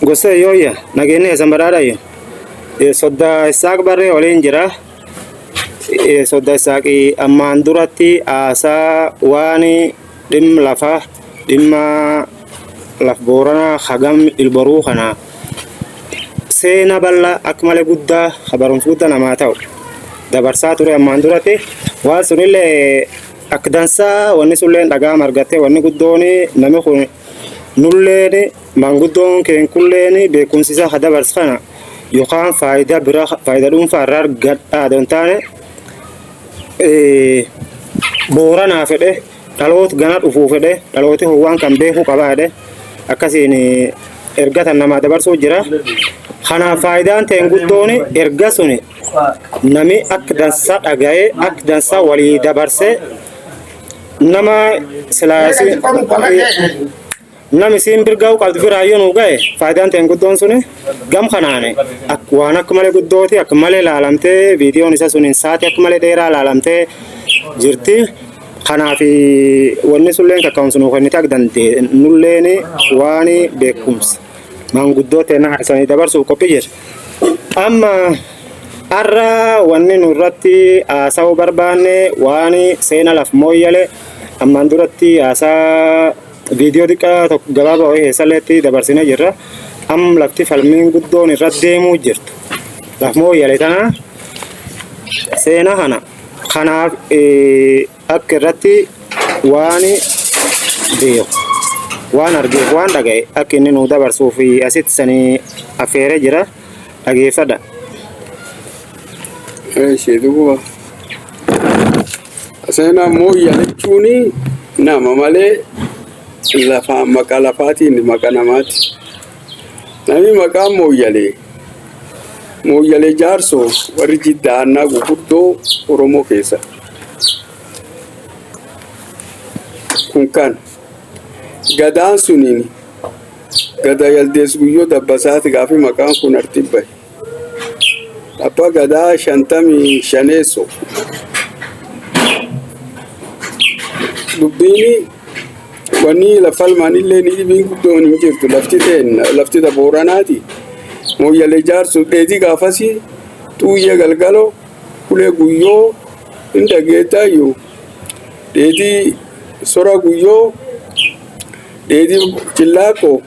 Gosa yoya nagene sambarara yo. Soda isak barre olin jira. Soda isaki amman duratti asa wani dim lafa dimma laf borana khagam ilbaru khana. Sena balla akmale gudda khabarun futa nama taw. Dabarsa ture amman duratti wa sunile akdansa wani sulen daga margate wani guddoni nami khun nulleni mangudon ken kulleni be kunsisa hada barsana yokan faida bira faida dum farar gadda don tane borana fede dalot ganat ufu fede daloti howan kan be hu qabade akasini ergata nama dabarso jira khana faidan ten guddoni ergasuni nami akdansa dagaye akdansa wali dabarse nama selasi nami simbirgaw qalbi firayon ugae faidan ten guddon suni gam khanane akwana akmale guddoti akmale lalamte video nisa sunin saati akmale dera lalamte jirti khana fi wonni sulen ka kaunsuno khani tak dante nulleni wani bekums man guddote na hasani dabarsu ko pijer amma arra wonni nurratti asaw barbane wani sena laf moyale amma duratti asa video dika tok galaba o hesaleti dabarsina jirra am lafti falmin guddon irrademu jirtu laf moyale tana sena hana khana akirratti wani dio wan arge wan dagay akini nu dabarsu fi asit sani afere jira age fada sheduwa sena moyale chuni na mamale lafa makala fati ni makana mati nami makam moyale jarso warji dana gurdo oromo kesa kunkan gadan sunini gada yaldes guyo dabbasat gafi makam kun artibay apa gada shantami shaneso dubini wani la falmani le ni bin gudon injirtu lafti da boranati moyale jarsu dedi gafasi tuye galgalo kule guyo inda geta yo dedi sora guyo dedi chillako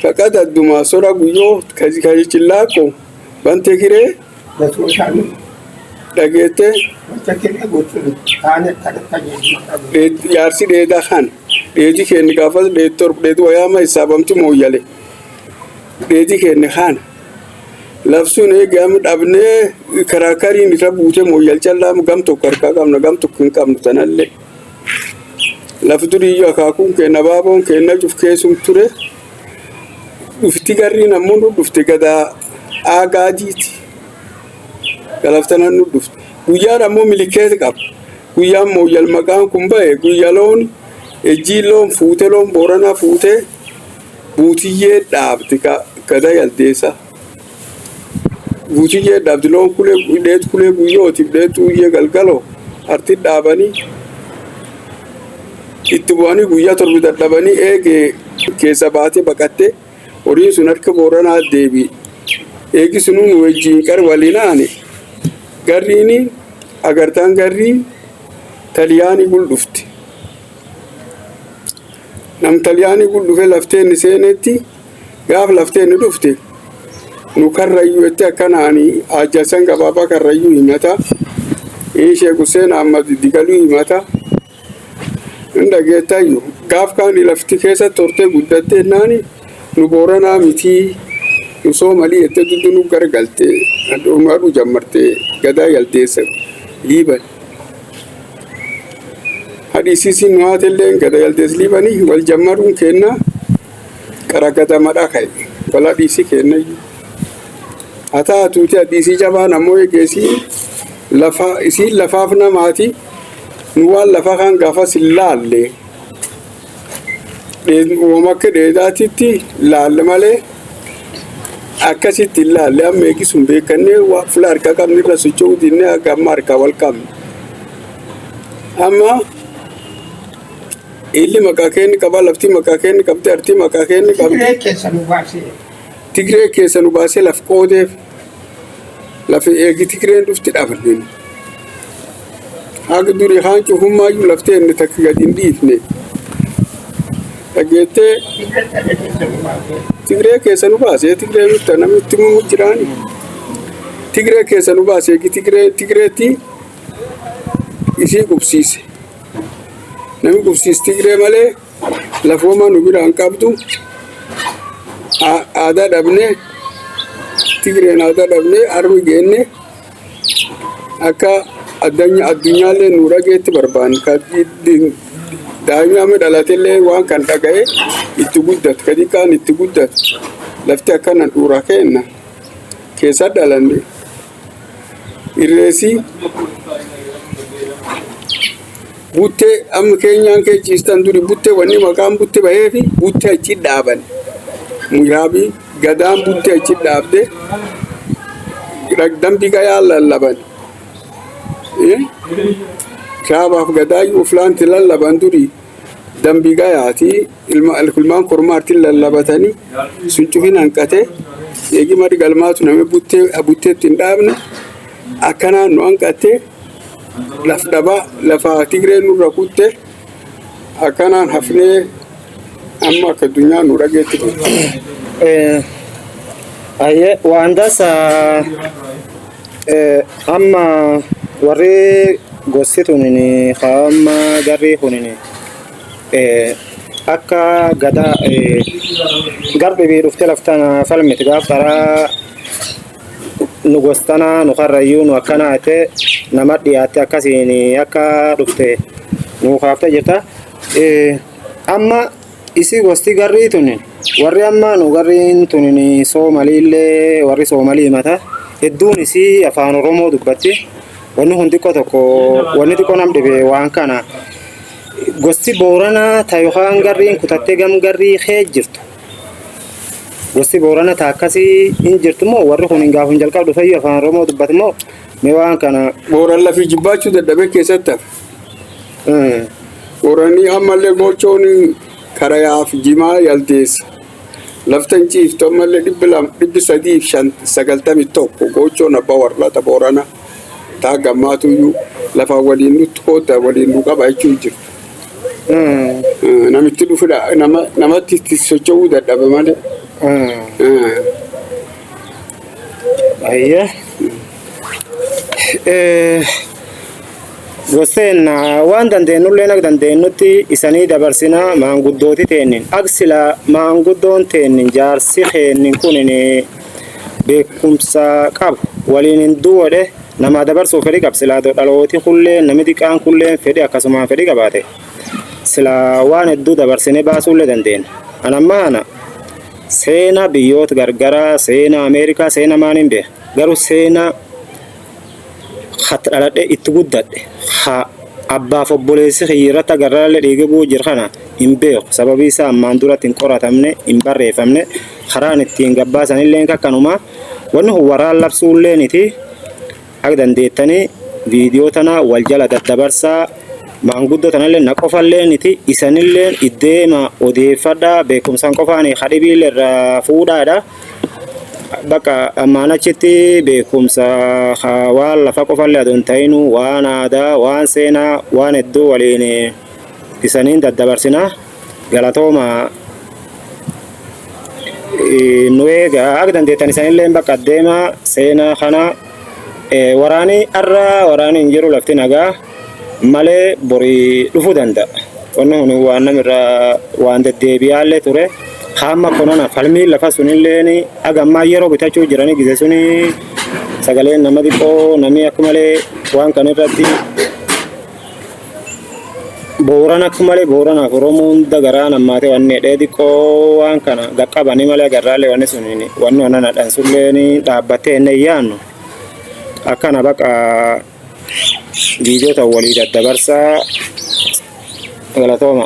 kakada duma sora guyo kaji chillako bante kire dagete yarsi deda khan dedi ken gafas detor dedu ayama isabamti moyale dedi ken khan lafsune gam dabne karakari ni rabute moyal challam gam to karka gam to kin kam tanalle lafduri yo ka kun ken babon ken najuf kesum ture ufti garri namundu dufti gada agajiti galaftana nu duft guyara mo miliket kap guyam moyal magan kumbae guyalon ejilon futelon borana fute butiye dabtika kada yaldesa butiye dabdilon kule guyoti detu ye galgalo arti dabani itubani guya torbida dabani ege kesabati bakatte ori sunarka borana debi egi sunun wejin kar walinani garrini agartan garri taliyani guldufti nam taliyani guldufe lafteen senetti gaaf lafteen dufti nu karrayu ette kanani ajasan gababa karrayu himata ishe Hussein Ahmad digalu himata inda getayu gaaf kan lafti kesa torte guddatte nani nu borana miti nu somali ette dudunu gargalte adumaru jammarte gada yaldesa liban hadisi sin watellen gada yaldes libani wal jammarun kenna karakata madakai wala disi kenna ata tuti hadisi jabana moye gesi lafa isi lafafna mati nuwal lafa kan gafa sillalle de womakke de datiti lalle male akasitti lalle ammeki sumbe kanne wa flar ka kam ni rasu chowdinne aga marka wal kam amma illi maqaa keenya qaba lafti maqaa keenya qabdi arti maqaa keenya qabdi Tigree keessa nu baasee laf qoodeef lafa eegi Tigreen dhufti dhaabanneen haga durii haan cufumaayyuu laftee inni takka gad hin dhiifne dhageettee Tigree keessa nu baasee Tigree nutti namitti mumu jiraani Tigree keessa nu baasee Tigreetti isii qubsiise nami qubsiis Tigree malee lafooma nu biraan qabdu aadaa dhabne Tigreen aadaa dhabne armi geenne akka addunyaallee nu rageetti barbaanne daa'imni dhalateellee waan kan dhaga'e itti guddatu kadi kaan itti guddatu lafti akkana dhuura kenna keessa dhalanne irreesii buttee amma keenyaan kee ciistan duri buttee wanni maqaan buttee bahee fi buttee achi dhaaban miraabii gadaan buttee achi dhaabde dambi gayaa lallaban shaabaaf gadaayyuu uflaanti lallaban duri dambi gayaati ilmaan kormaarti lallabatanii sun cufin hanqate eegi madi galmaatu name butteetti hin dhaabne akkanaan nu hanqatte laf dhabaa lafa Tigreen nurra kutte akkanaan hafnee amma akka addunyaa nu dhageetti waan dasa amma warri gosti tunini amma garri kunini akka gada garbi bi dhufte laftana falmiti gaaf taraa nu gostana nu karrayyuu nu akkana ate nama dhiyaatte akkasiin akka dhufte nu kaafte jirta amma isi gosti garrii tunin warri amma nu garriin tunin Soomaliillee warri Soomalii mata hedduun isi afaan Oromoo dubbatti wanni hundi tokko wanni xiqqoo nam dhibe waan kana gosti Booranaa ta yookaan garriin kutattee gam garrii kee jirtu gosti Booranaa ta akkasii hin jirtu moo warri kun hin gaafun jalqab dhufayyu afaan Oromoo dubbatu moo mee waan kana Booran lafi jibbaachuu dadhabee keessatti Booranii ammallee gochoon karayaaf jimaa yaldeessa laftan ciiftu ammallee 391 gochoon abbaa warraata Boorana taa gammaatuyyuu lafa waliin nutti koota waliin nu qaba jechuun jiru. Namitti dhufudha namatti socho'uu dadhabe malee. Ayya. Goseen waan dandeenyullee akka dandeenyutti isanii dabarsina maanguddooti teennin aksila maanguddoon teennin jaarsi keennin kunin beekumsa qabu waliin hin duwwadhe nama dabarsuu fedhi qab silaa dhalooti kullee namni xiqqaan kullee fedhi akkasumaan fedhi qabaate silaa waan hedduu dabarsine baasuullee dandeenya anammaana seenaa biyyoota gargaraa seenaa Ameerikaa seenaa maaniin beeka garuu seenaa dhaladhe itti guddadhe abbaaf obboleessi hiirratti agarraallee dhiigee bu'uu jira kana hin beeku sababii isaa ammaan duratti hin qoratamne hin barreeffamne karaan ittiin gabbaasanillee akkanuma wanni waraan labsuulleeniti akka dandeettanii viidiyoo tana wal jala daddabarsaa maanguddoo tanallee na qofalleenniti isanillee iddeema odeeffadhaa beekumsaan qofaanii hadhibiillee irraa fuudhaadha. Bakka ammaan achitti beekumsa waan lafa qofallee aduun ta'inu waan aadaa waan seenaa waan hedduu waliin isaniin daddabarsina galatooma nu eegaa akka dandeettan isanillee bakka deema seenaa kana waraanii arra waraanii hin jiru lafti nagaa malee borii dhufuu danda'a wanni kun waan namirraa waan deddeebi'aallee ture. Hamma konona falmii lafa sunilleen agammaa yeroo bitachuu jiranii gise suni sagaleen nama xiqqoo namni akka malee waan kan irratti Booran akka malee Booranaaf Oromoon dagaraa nammaate wanni dheedhee xiqqoo waan kana gaqqabanii malee agarraallee wanni suniin wanni wannan hadhan sulleen dhaabbattee inni yaannu akkana baqa viidiyoo ta'u walii daddabarsaa galatooma.